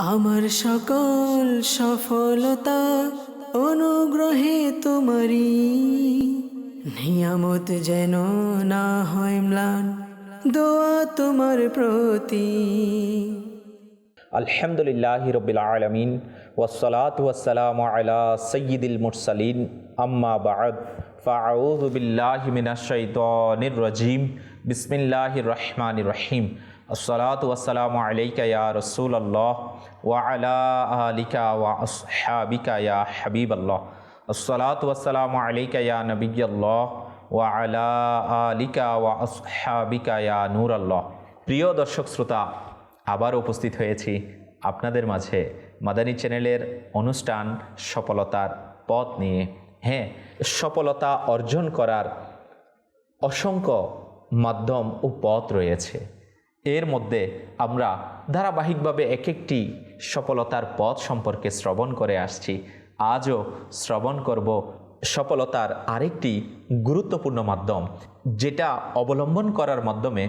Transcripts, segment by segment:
আমার সকল সফলতা অনুগ্রহে তোমারি, নিয়ামত যেন না হয় ম্লান, দোয়া তোমার প্রতি। আলহামদুলিল্লাহি রাব্বিল আলামিন ওয়াসসালাতু ওয়াসসালামু আলা সাইয়্যিদিল মুরসালিন আম্মা বা'দ ফাআউযু বিল্লাহি মিনাশ শাইতানির রাজীম বিসমিল্লাহির রহমানির রহিম। আসসালাতু ওয়াসসালামু আলাইকা ইয়া রাসূলুল্লাহ ওয়া আলা আলিকা ওয়া আসহাবিকা ইয়া হাবিবাল্লাহ। আসসালাতু ওয়াসসালামু আলাইকা ইয়া নবিয়্যাল্লাহ ওয়া আলা আলিকা ওয়া আসহাবিকা ইয়া নূরাল্লাহ। প্রিয় দর্শক শ্রোতা, আবার উপস্থিত হয়েছি আপনাদের মাঝে মাদানী চ্যানেলের অনুষ্ঠান সফলতার পথ নিয়ে। হ্যাঁ, সফলতা অর্জন করার অসংখ্য মাধ্যম ও পথ রয়েছে। এর মধ্যে আমরা ধারাবাহিকভাবে এক একটি সফলতার পথ সম্পর্কে শ্রবণ করে আসছি। আজও শ্রবণ করব সফলতার আরেকটি গুরুত্বপূর্ণ মাধ্যম, যেটা অবলম্বন করার মাধ্যমে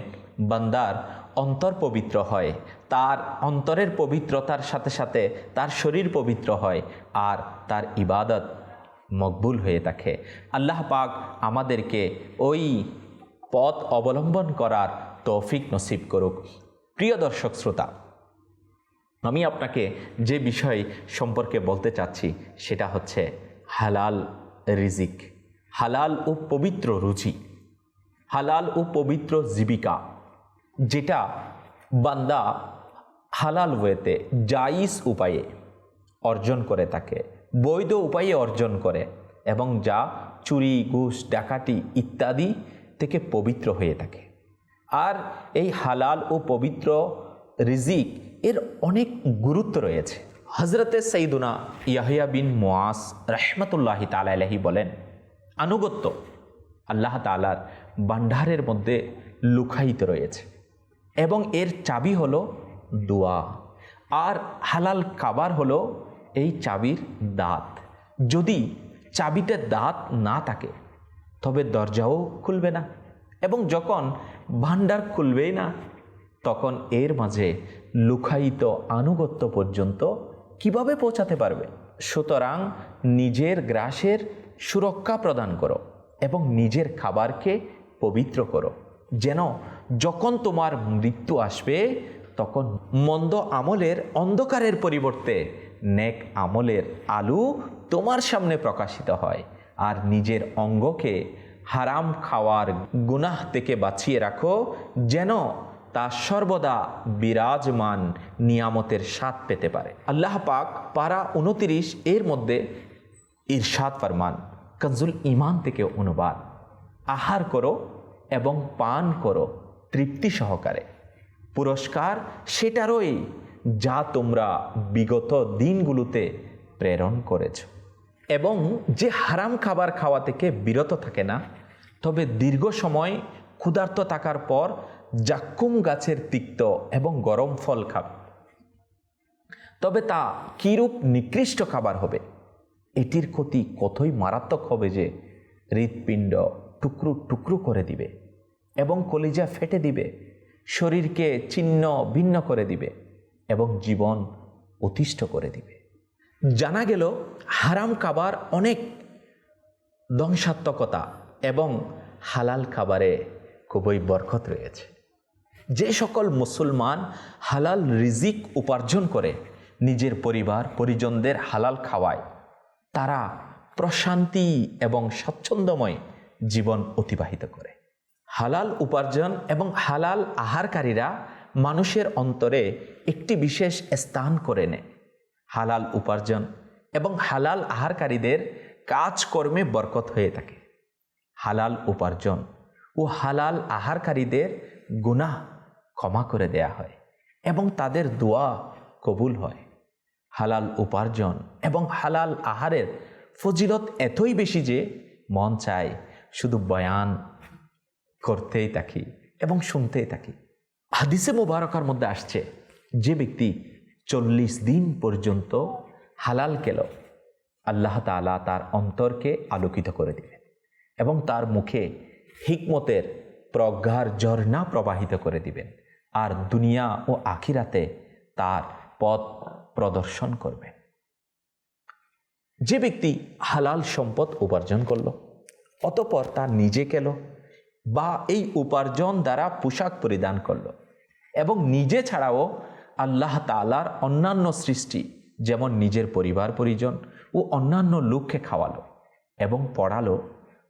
বান্দার অন্তর পবিত্র হয়, তার অন্তরের পবিত্রতার সাথে সাথে তার শরীর পবিত্র হয় আর তার ইবাদত মকবুল হয়ে থাকে। আল্লাহ পাক আমাদেরকে ওই পথ অবলম্বন করার তৌফিক নসিব করুক। প্রিয় দর্শক শ্রোতা, আমি আপনাকে যে বিষয় সম্পর্কে বলতে চাচ্ছি সেটা হচ্ছে হালাল রিজিক, হালাল ও পবিত্র রুচি, হালাল ও পবিত্র জীবিকা, যেটা বান্দা হালাল ওয়েতে জায়েজ উপায়ে অর্জন করে থাকে, বৈধ উপায়ে অর্জন করে এবং যা চুরি, ঘুষ, ডাকাতি ইত্যাদি থেকে পবিত্র হয়ে থাকে। আর এই হালাল ও পবিত্র রিজিক এর অনেক গুরুত্ব রয়েছে। হযরতে সাইয়্যিদুনা ইয়াহইয়া বিন মুআজ রাহমাতুল্লাহি তাআলা আলাইহি বলেন, আনুগত্য আল্লাহ তাআলার ভান্ডারের মধ্যে লুকায়িত রয়েছে এবং এর চাবি হলো দোয়া, আর হালাল খাবার হলো এই চাবির দাঁত। যদি চাবিতে দাঁত না থাকে তবে দরজাও খুলবে না, এবং যখন ভান্ডার খুলবেই না তখন এর মাঝে লুকায়িত আনুগত্য পর্যন্ত কিভাবে পৌঁছাতে পারবে? সুতরাং নিজের গ্রাসের সুরক্ষা প্রদান করো এবং নিজের খাবারকে পবিত্র করো, যেন যখন তোমার মৃত্যু আসবে তখন মন্দ আমলের অন্ধকারের পরিবর্তে নেক আমলের আলো তোমার সামনে প্রকাশিত হয়। আর নিজের অঙ্গকে হারাম খাওয়ার গুনাহ থেকে বাঁচিয়ে রাখো, যেন তা সর্বদা বিরাজমান নিয়ামতের স্বাদ পেতে পারে। আল্লাহ পাক পারা 29 এর মধ্যে ইরশাদ ফরমান, কনজুল ঈমান থেকে অনুবাদ, আহার করো এবং পান করো তৃপ্তি সহকারে, পুরস্কার সেটারই যা তোমরা বিগত দিনগুলোতে প্রেরণ করেছ। এবং যে হারাম খাবার খাওয়া থেকে বিরত থাকে না, তবে দীর্ঘ সময় ক্ষুধার্ত থাকার পর জাক্কুম গাছের তিক্ত এবং গরম ফল খাবে, তবে তা কিরূপ নিকৃষ্ট খাবার হবে! এটির ক্ষতি কতই মারাত্মক হবে যে হৃৎপিণ্ড টুকরো টুকরো করে দিবে এবং কলিজা ফেটে দিবে, শরীরকে ছিন্ন ভিন্ন করে দিবে এবং জীবন অতিষ্ঠ করে দিবে। জানা গেল হারাম খাবার অনেক ধ্বংসাত্মকতা এবং হালাল খাবারে খুবই বরকত রয়েছে। যে সকল মুসলমান হালাল রিজিক উপার্জন করে নিজের পরিবার পরিজনদের হালাল খাওয়ায়, তারা প্রশান্তি এবং স্বচ্ছন্দময় জীবন অতিবাহিত করে। হালাল উপার্জন এবং হালাল আহারকারীরা মানুষের অন্তরে একটি বিশেষ স্থান করে নেয়। হালাল উপার্জন এবং হালাল আহারকারীদের কাজকর্মে বরকত হয়ে থাকে। হালাল উপার্জন ও হালাল আহারকারীদের গুনাহ ক্ষমা করে দেয়া হয় এবং তাদের দোয়া কবুল হয়। হালাল উপার্জন এবং হালাল আহারের ফজিলত এতই বেশি যে মন চায় শুধু বয়ান করতেই থাকি এবং শুনতেই থাকি। হাদিসে মুবারকার মধ্যে আসছে, যে ব্যক্তি 40 দিন পর্যন্ত হালাল খেল, আল্লাহ তাআলা তার অন্তরকে আলোকিত করে দিবেন এবং তার মুখে হিকমতের প্রজ্ঞার ঝর্ণা প্রবাহিত করে দিবেন, আর দুনিয়া ও আখিরাতে তার পথ প্রদর্শন করবেন। যে ব্যক্তি হালাল সম্পদ উপার্জন করল, অতঃপর তা নিজে খেল বা এই উপার্জন দ্বারা পোশাক পরিধান করল এবং নিজে ছাড়াও আল্লাহ তাআলার অন্যান্য সৃষ্টি যেমন নিজের পরিবার পরিজন ও অন্যান্য লোককে খাওয়ালো এবং পড়ালো,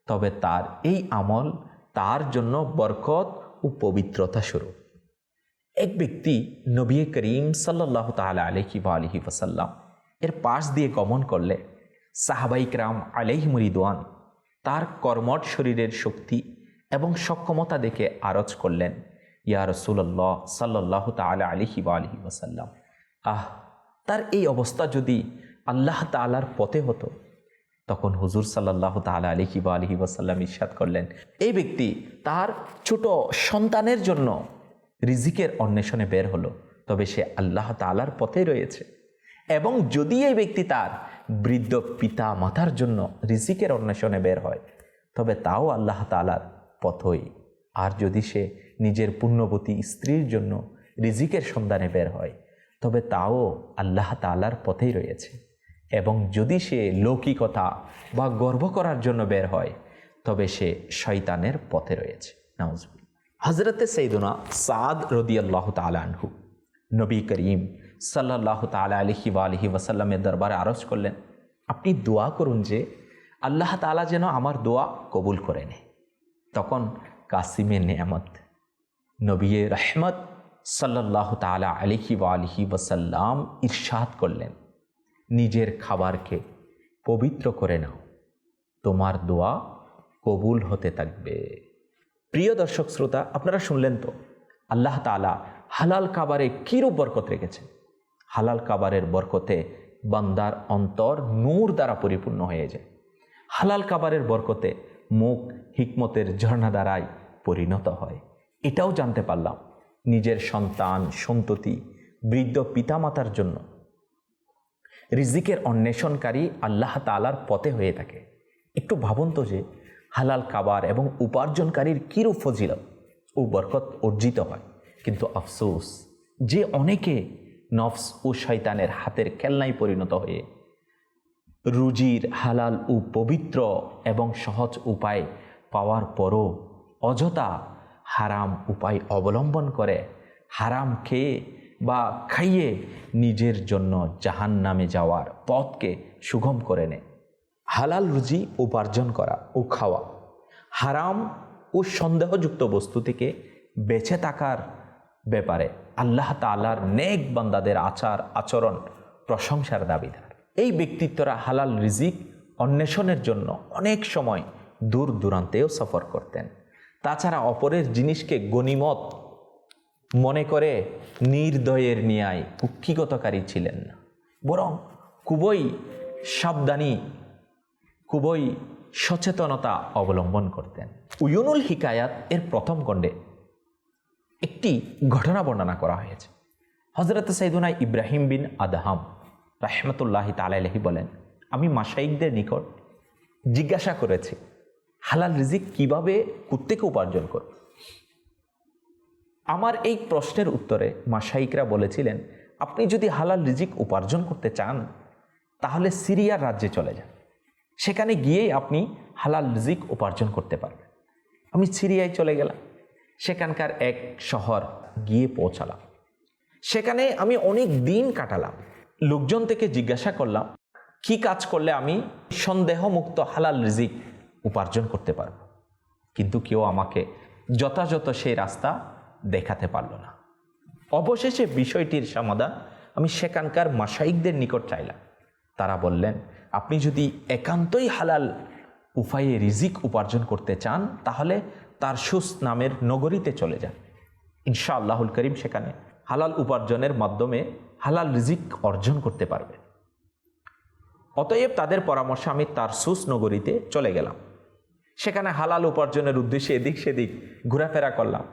তবে তার এই আমল তার জন্য বরকত ও পবিত্রতা স্বরূপ। এক ব্যক্তি নবী করিম সাল্লাল্লাহু তাআলা আলাইহি ওয়া আলিহি ওয়াসাল্লাম এর পাশ দিয়ে গমন করলে সাহাবায়ে কেরাম আলাইহিমুর রিদওয়ান তার কর্মঠ শরীরের শক্তি এবং সক্ষমতা দেখে আরজ করলেন, ইয়া রাসূলুল্লাহ সাল্লাল্লাহু তাআলা আলাইহি ওয়া আলিহি ওয়াসাল্লাম, তার এই অবস্থা যদি আল্লাহ তাআলার পথে হতো। তখন হুজুর সাল্লাল্লাহু তাআলা আলাইহি ওয়া আলিহি ওয়াসাল্লাম ইরশাদ করলেন, এই ব্যক্তি তার ছোট সন্তানের জন্য রিজিকের অন্বেষণে বের হলো, তবে সে আল্লাহ তাআলার পথে রয়েছে। এবং যদি এই ব্যক্তি তার বৃদ্ধ পিতা মাতার জন্য রিজিকের অন্বেষণে বের হয়, তবে তাও আল্লাহ তাআলার পথই। আর যদি সে নিজের পুণ্যবতী স্ত্রীর জন্য রিজিকের সন্ধানে বের হয়, তবে তাও আল্লাহ তাআলার পথেই রয়েছে। এবং যদি সে লৌকিকতা বা গর্ব করার জন্য বের হয়, তবে সে শয়তানের পথে রয়েছে। নাউজুবিল্লাহ। হযরতে সাইয়্যিদুনা সাদ রাদিয়াল্লাহু তাআলা আনহু নবী করিম সাল্লাল্লাহু তাআলা আলাইহি ওয়া আলিহি ওয়াসাল্লামের দরবারে আরজ করলেন, আপনি দোয়া করুন যে আল্লাহ তাআলা যেন আমার দোয়া কবুল করে নেয়। তখন কাসিমে নেয়ামত নবী রহমত সাল্লাল্লাহু তাআলা আলাইহি ওয়া আলিহি ওয়াসাল্লাম ইরশাদ করলেন, নিজের খাবারকে পবিত্র করে নাও, তোমার দোয়া কবুল হতে থাকবে। প্রিয় দর্শক শ্রোতা, আপনারা শুনলেন তো আল্লাহ তাআলা হালাল খাবারে কীরূপ বরকত রেখেছেন। হালাল খাবারের বরকতে বান্দার অন্তর নূর দ্বারা পরিপূর্ণ হয়ে যায়। হালাল খাবারের বরকতে মুখ হিকমতের ঝর্ণা দ্বারাই পরিণত হয়। এটাও জানতে পারলাম নিজের সন্তান সন্ততি বৃদ্ধ পিতামাতার জন্য রিজিকের অন্বেষণকারী আল্লাহ তাআলার পথে হয়ে থাকে। একটু ভাবুন তো যে হালাল খাবার এবং উপার্জনকারীর কীরূপ ফজিলত ও বরকত অর্জিত হয়। কিন্তু আফসোস যে অনেকে নফস ও শয়তানের হাতের খেলনায় পরিণত হয়ে রুজির হালাল ও পবিত্র এবং সহজ উপায় পাওয়ার পরও অযথা হারাম উপায় অবলম্বন করে হারাম খেয়ে বা খাইয়ে নিজের জন্য জাহান্নামে যাওয়ার পথকে সুগম করে নেয়। হালাল রুজি উপার্জন করা ও খাওয়া, হারাম ও সন্দেহযুক্ত বস্তু থেকে বেঁচে থাকার ব্যাপারে আল্লাহ তাআলার নেক বান্দাদের আচার আচরণ প্রশংসার দাবিদার। এই ব্যক্তিত্বরা হালাল রিজিক অন্বেষণের জন্য অনেক সময় দূর দূরান্তেও সফর করতেন। তাছাড়া অপরের জিনিসকে গনিমত মনে করে নির্দয়ের ন্যায় কুক্ষিগতকারী ছিলেন না, বরং খুবই সাবধানী খুবই সচেতনতা অবলম্বন করতেন। উয়ুনুল হিকায়াত এর প্রথম খণ্ডে একটি ঘটনা বর্ণনা করা হয়েছে। হযরত সাইয়্যিদুনা ইব্রাহিম বিন আদহাম রাহমাতুল্লাহি তাআলা আলাইহি বলেন, আমি মাশায়েখদের নিকট জিজ্ঞাসা করেছি হালাল রিজিক কিভাবে কোত্থেকে উপার্জন করব। আমার এই প্রশ্নের উত্তরে মাশায়েখরা বলেছিলেন, আপনি যদি হালাল রিজিক উপার্জন করতে চান তাহলে সিরিয়ার রাজ্যে চলে যান, সেখানে গিয়েই আপনি হালাল রিজিক উপার্জন করতে পারবেন। আমি সিরিয়ায় চলে গেলাম, সেখানকার এক শহর গিয়ে পৌঁছালাম। সেখানে আমি অনেক দিন কাটালাম। লোকজন থেকে জিজ্ঞাসা করলাম কি কাজ করলে আমি সন্দেহমুক্ত হালাল রিজিক উপার্জন করতে পারব, কিন্তু কেউ আমাকে যথাযথ সেই রাস্তা দেখাতে পারল না। অবশেষে বিষয়টির সমাধান আমি সেখানকার মাশায়েখদের নিকট চাইলাম। তারা বললেন, আপনি যদি একান্তই হালাল উপায়ে রিজিক উপার্জন করতে চান তাহলে তারসুস নামের নগরীতে চলে যান। ইনশাআল্লাহুল করিম সেখানে হালাল উপার্জনের মাধ্যমে হালাল রিজিক অর্জন করতে পারবেন। অতএব তাদের পরামর্শে আমি তারসুস নগরীতে চলে গেলাম। সেখানে হালাল উপার্জনের উদ্দেশ্যে এদিক সেদিক ঘোরাফেরা করলাম।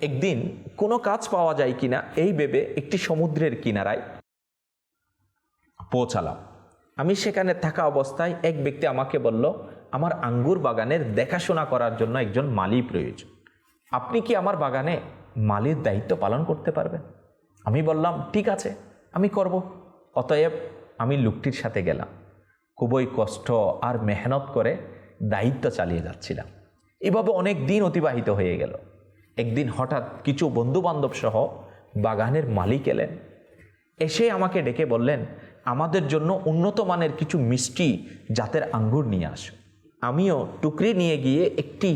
একদিন কোনো কাজ পাওয়া যায় কিনা এই ভেবে একটি সমুদ্রের কিনারায় পৌঁছালাম। আমি সেখানে থাকা অবস্থায় এক ব্যক্তি আমাকে বলল, আমার আঙ্গুর বাগানের দেখাশোনা করার জন্য একজন মালি প্রয়োজন, আপনি কি আমার বাগানে মালির দায়িত্ব পালন করতে পারবেন? আমি বললাম, ঠিক আছে, আমি করব, অতএব আমি লোকটির সাথে গেলাম। খুবই কষ্ট আর মেহনত করে দায়িত্ব চালিয়ে যাচ্ছিলাম। এভাবে অনেক দিন অতিবাহিত হয়ে গেল। একদিন হঠাৎ কিছু বন্ধুবান্ধব সহ বাগানের মালিক এলেন। এসে আমাকে ডেকে বললেন, আমাদের জন্য উন্নত মানের কিছু মিষ্টি জাতের আঙ্গুর নিয়ে আসো। আমিও টুকরি নিয়ে গিয়ে একটি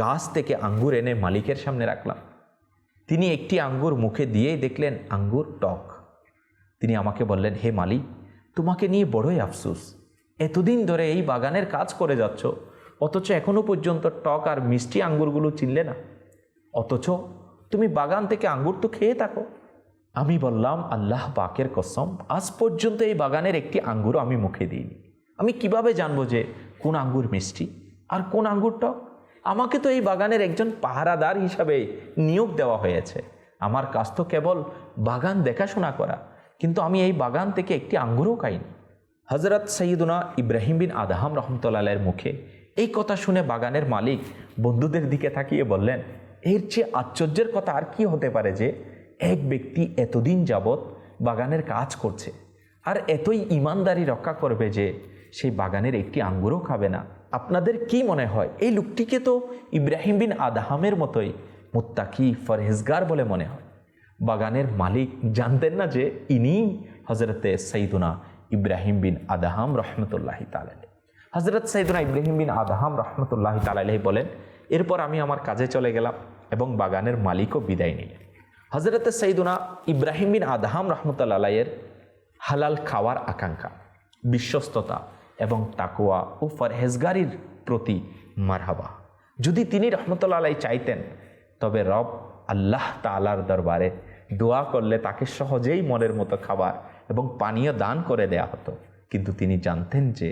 গাছ থেকে আঙ্গুর এনে মালিকের সামনে রাখলাম। তিনি একটি আঙ্গুর মুখে দিয়েই দেখলেন আঙ্গুর টক। তিনি আমাকে বললেন, হে মালিক, তোমাকে নিয়ে বড়ই আফসোস। এতদিন ধরে এই বাগানের কাজ করে যাচ্ছ, অথচ এখনও পর্যন্ত টক আর মিষ্টি আঙ্গুরগুলো চিনলে না। অথচ তুমি বাগান থেকে আঙ্গুর তো খেয়ে থাকো। আমি বললাম, আল্লাহ পাকের কসম, আজ পর্যন্ত এই বাগানের একটি আঙ্গুরও আমি মুখে দিইনি। আমি কিভাবে জানবো যে কোন আঙ্গুর মিষ্টি আর কোন আঙ্গুর টক? আমাকে তো এই বাগানের একজন পাহারাদার হিসাবে নিয়োগ দেওয়া হয়েছে। আমার কাজ তো কেবল বাগান দেখাশোনা করা, কিন্তু আমি এই বাগান থেকে একটি আঙ্গুরও খাইনি। হজরত সৈয়দুনা ইব্রাহিম বিন আদহাম রহমতুল্লাহ আলাইহির মুখে এই কথা শুনে বাগানের মালিক বন্ধুদের দিকে তাকিয়ে বললেন, এর চেয়ে আশ্চর্যের কথা আর কি হতে পারে যে এক ব্যক্তি এতদিন যাবৎ বাগানের কাজ করছে আর এতই ইমানদারি রক্ষা করবে যে সেই বাগানের একটি আঙ্গুরও খাবে না। আপনাদের কি মনে হয় এই লোকটিকে তো ইব্রাহিম বিন আদহামের মতোই মুত্তাকি ফরহেজগার বলে মনে হয়? বাগানের মালিক জানতেন না যে ইনি হজরতে সৈয়দুনা ইব্রাহিম বিন আদহাম রহমতুল্লাহি তাআলা আলাইহি। হজরত সৈয়দুনা ইব্রাহিম বিন আদহাম রহমতুল্লাহি তাআলা আলাইহি বলেন, এরপর আমি আমার কাজে চলে গেলাম এবং বাগানের মালিকও বিদায় নিলেন। হজরতে সৈয়দুনা ইব্রাহিম বিন আদহাম রহমতুল্লাহ আলাইহির হালাল খাওয়ার আকাঙ্ক্ষা, বিশ্বস্ততা এবং তাকওয়া ও ফরহেজগারির প্রতি মারহাবা। যদি তিনি রহমতুল্লাহ আলাইহি চাইতেন, তবে রব আল্লাহ তাআলার দরবারে দোয়া করলে তাকে সহজেই মনের মতো খাবার এবং পানীয় দান করে দেয়া হতো। কিন্তু তিনি জানতেন যে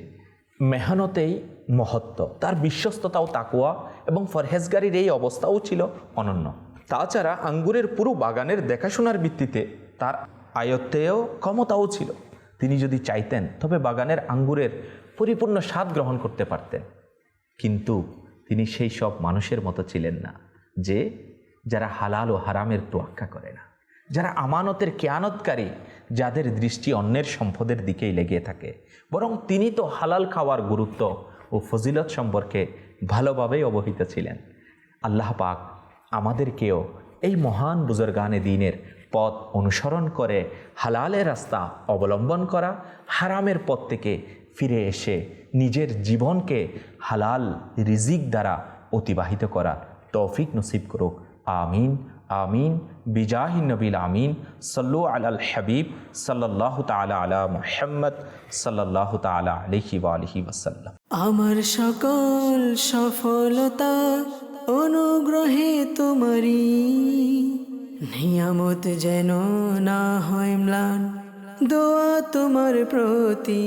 মেহনতেই মহত্ব, তার বিশ্বস্ততা ও তাকওয়া এবং ফরহেজগারির এই অবস্থাও ছিল অনন্য। তাছাড়া আঙ্গুরের পুরো বাগানের দেখাশোনার ভিত্তিতে তার আয়ত্তেও ক্ষমতাও ছিল। তিনি যদি চাইতেন তবে বাগানের আঙ্গুরের পরিপূর্ণ স্বাদ গ্রহণ করতে পারতেন। কিন্তু তিনি সেই সব মানুষের মতো ছিলেন না যে যারা হালাল ও হারামের তোয়াক্কা করে না, যারা আমানতের খেয়ানতকারী, যাদের দৃষ্টি অন্যের সম্পদের দিকেই লেগে থাকে। বরং তিনি তো হালাল খাওয়ার গুরুত্ব ও ফজিলত সম্পর্কে ভালোভাবেই অবহিত ছিলেন। আল্লাহ পাক আমাদেরকেও এই মহান বুজুর্গানে দ্বীনের পথ অনুসরণ করে হালালের রাস্তা অবলম্বন করা, হারামের পথ থেকে ফিরে এসে নিজের জীবনকে হালাল রিজিক দ্বারা অতিবাহিত করার তৌফিক নসিব করুক। আমিন আমিন বিজাহি নবিল আমিন। সল্লু আলাল হাবিব সাল্লাল্লাহু তাআলা আলা মুহাম্মদ সাল্লাল্লাহু তাআলা আলাইহি ওয়া আলিহি ওয়াসাল্লাম। আমার সকল সফলতা অনুগ্রহে তোমারি, নিয়ামত যেন না হয় ম্লান, দোয়া তোমার প্রতি।